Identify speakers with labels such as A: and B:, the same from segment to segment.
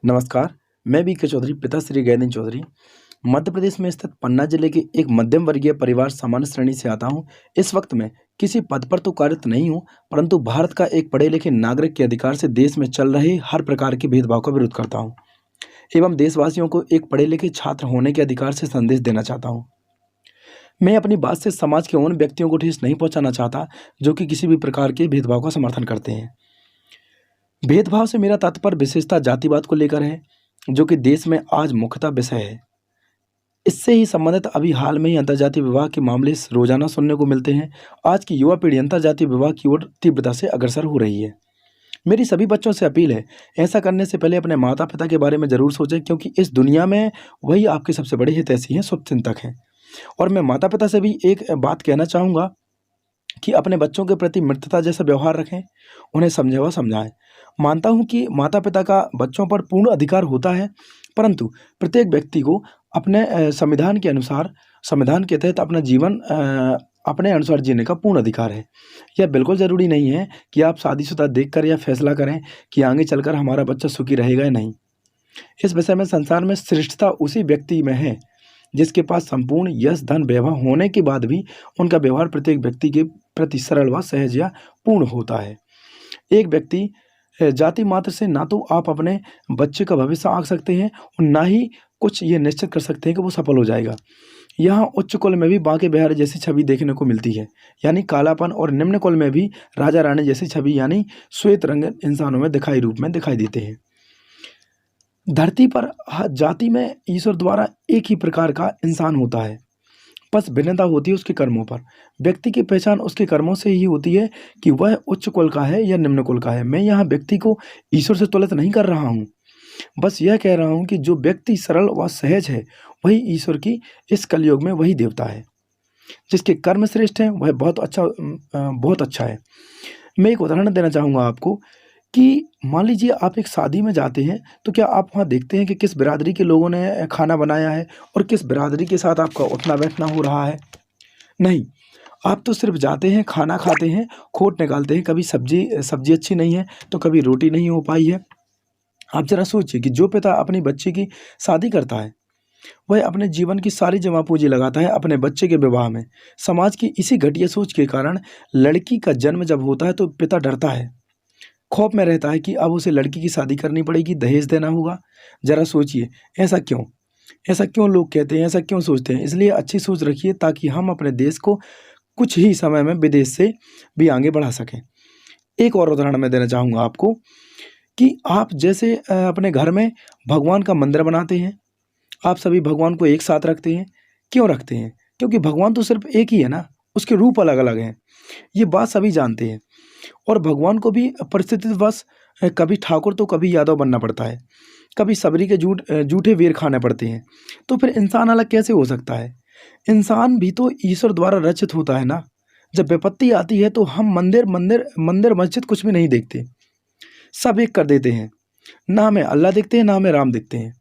A: नमस्कार, मैं बीके चौधरी, पिता श्री गैदीन चौधरी, मध्य प्रदेश में स्थित पन्ना जिले के एक मध्यम वर्गीय परिवार सामान्य श्रेणी से आता हूँ। इस वक्त मैं किसी पद पर तो कार्यरत नहीं हूँ, परंतु भारत का एक पढ़े लिखे नागरिक के अधिकार से देश में चल रहे हर प्रकार के भेदभाव का विरोध करता हूँ एवं देशवासियों को एक पढ़े लिखे छात्र होने के अधिकार से संदेश देना चाहता हूँ। मैं अपनी बात से समाज के उन व्यक्तियों को ठेस नहीं पहुँचाना चाहता जो कि किसी भी प्रकार के भेदभाव का समर्थन करते हैं। भेदभाव से मेरा तात्पर्य विशेषता जातिवाद को लेकर है, जो कि देश में आज मुख्यतः विषय है। इससे ही संबंधित अभी हाल में ही अंतर्जातीय विवाह के मामले रोजाना सुनने को मिलते हैं। आज की युवा पीढ़ी अंतर्जातीय विवाह की ओर तीव्रता से अग्रसर हो रही है। मेरी सभी बच्चों से अपील है, ऐसा करने से पहले अपने माता पिता के बारे में जरूर सोचें, क्योंकि इस दुनिया में वही आपके सबसे बड़े हितैषी हैं, शुभचिंतक हैं। और मैं माता पिता से भी एक बात कहना चाहूँगा कि अपने बच्चों के प्रति मित्रता जैसा व्यवहार रखें, उन्हें समझे व समझाएं। मानता हूँ कि माता पिता का बच्चों पर पूर्ण अधिकार होता है, परंतु प्रत्येक व्यक्ति को अपने संविधान के अनुसार, संविधान के तहत अपना जीवन अपने अनुसार जीने का पूर्ण अधिकार है। यह बिल्कुल ज़रूरी नहीं है कि आप शादीशुदा देखकर यह फैसला करें कि आगे चलकर हमारा बच्चा सुखी रहेगा या नहीं। इस विषय में संसार में श्रेष्ठता उसी व्यक्ति में है जिसके पास संपूर्ण यश धन वैभव होने के बाद भी उनका व्यवहार प्रत्येक व्यक्ति के प्रति सरल व सहज या पूर्ण होता है। एक व्यक्ति जाति मात्र से ना तो आप अपने बच्चे का भविष्य आंक सकते हैं और ना ही कुछ ये निश्चित कर सकते हैं कि वो सफल हो जाएगा। यहाँ उच्च कुल में भी बांके बिहारी जैसी छवि देखने को मिलती है, यानी कालापन, और निम्न कुल में भी राजा रानी जैसी छवि यानी श्वेत रंग इंसानों में रूप में दिखाई देते हैं। धरती पर जाति में ईश्वर द्वारा एक ही प्रकार का इंसान होता है, बस भिन्नता होती है उसके कर्मों पर। व्यक्ति की पहचान उसके कर्मों से ही होती है कि वह उच्च कुल का है या निम्न कुल का है। मैं यहाँ व्यक्ति को ईश्वर से तुलना नहीं कर रहा हूँ, बस यह कह रहा हूँ कि जो व्यक्ति सरल व सहज है वही ईश्वर की इस कलयुग में वही देवता है। जिसके कर्म श्रेष्ठ हैं वह बहुत अच्छा है। मैं एक उदाहरण देना चाहूँगा आपको कि मान लीजिए आप एक शादी में जाते हैं, तो क्या आप वहाँ देखते हैं कि किस बिरादरी के लोगों ने खाना बनाया है और किस बिरादरी के साथ आपका उठना बैठना हो रहा है? नहीं, आप तो सिर्फ जाते हैं, खाना खाते हैं, खोट निकालते हैं। कभी सब्जी अच्छी नहीं है तो कभी रोटी नहीं हो पाई है। आप जरा सोचिए कि जो पिता अपनी बच्ची की शादी करता है वह अपने जीवन की सारी जमा पूंजी लगाता है अपने बच्चे के विवाह में। समाज की इसी घटिया सोच के कारण लड़की का जन्म जब होता है तो पिता डरता है, खौफ में रहता है कि अब उसे लड़की की शादी करनी पड़ेगी, दहेज देना होगा। जरा सोचिए, ऐसा क्यों लोग कहते हैं, ऐसा क्यों सोचते हैं? इसलिए अच्छी सोच रखिए ताकि हम अपने देश को कुछ ही समय में विदेश से भी आगे बढ़ा सकें। एक और उदाहरण मैं देना चाहूँगा आपको कि आप जैसे अपने घर में भगवान का मंदिर बनाते हैं, आप सभी भगवान को एक साथ रखते हैं। क्यों रखते हैं? क्योंकि भगवान तो सिर्फ एक ही है ना, उसके रूप अलग अलग हैं। ये बात सभी जानते हैं। और भगवान को भी परिस्थितिवश कभी ठाकुर तो कभी यादव बनना पड़ता है, कभी सबरी के जूठे वेर खाने पड़ते हैं। तो फिर इंसान अलग कैसे हो सकता है? इंसान भी तो ईश्वर द्वारा रचित होता है ना। जब विपत्ति आती है तो हम मंदिर मस्जिद कुछ भी नहीं देखते, सब एक कर देते हैं। ना हमें अल्लाह दिखते हैं, ना हमें राम दिखते हैं।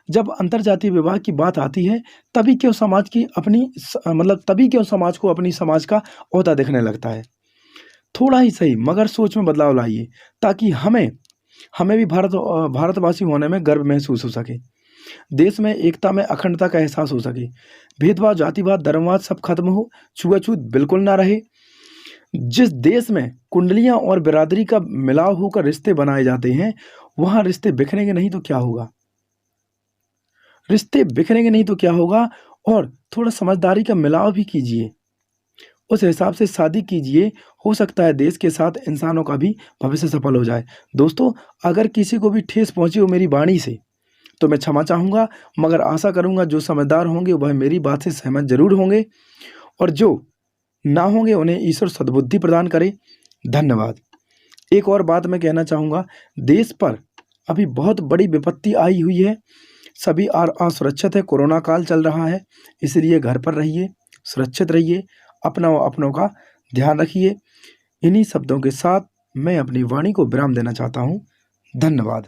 A: जब अंतरजातीय विवाह की बात आती है तभी क्यों समाज को अपनी समाज का ओहदा दिखने लगता है? थोड़ा ही सही मगर सोच में बदलाव लाइए ताकि हमें भी भारतवासी होने में गर्व महसूस हो सके, देश में एकता में अखंडता का एहसास हो सके, भेदभाव, जातिवाद, धर्मवाद सब खत्म हो, छुआछूत बिल्कुल ना रहे। जिस देश में कुंडलियां और बिरादरी का मिलाव होकर रिश्ते बनाए जाते हैं, वहां रिश्ते बिखरेंगे नहीं तो क्या होगा? और थोड़ा समझदारी का मिलाव भी कीजिए, उस हिसाब से शादी कीजिए। हो सकता है देश के साथ इंसानों का भी भविष्य सफल हो जाए। दोस्तों, अगर किसी को भी ठेस पहुंची हो मेरी वाणी से तो मैं क्षमा चाहूँगा, मगर आशा करूँगा जो समझदार होंगे वह मेरी बात से सहमत जरूर होंगे, और जो ना होंगे उन्हें ईश्वर सद्बुद्धि प्रदान करे। धन्यवाद। एक और बात मैं कहना चाहूँगा, देश पर अभी बहुत बड़ी विपत्ति आई हुई है, सभी असुरक्षित है, कोरोना काल चल रहा है, इसलिए घर पर रहिए, सुरक्षित रहिए, अपनों का ध्यान रखिए। इन्हीं शब्दों के साथ मैं अपनी वाणी को विराम देना चाहता हूँ। धन्यवाद।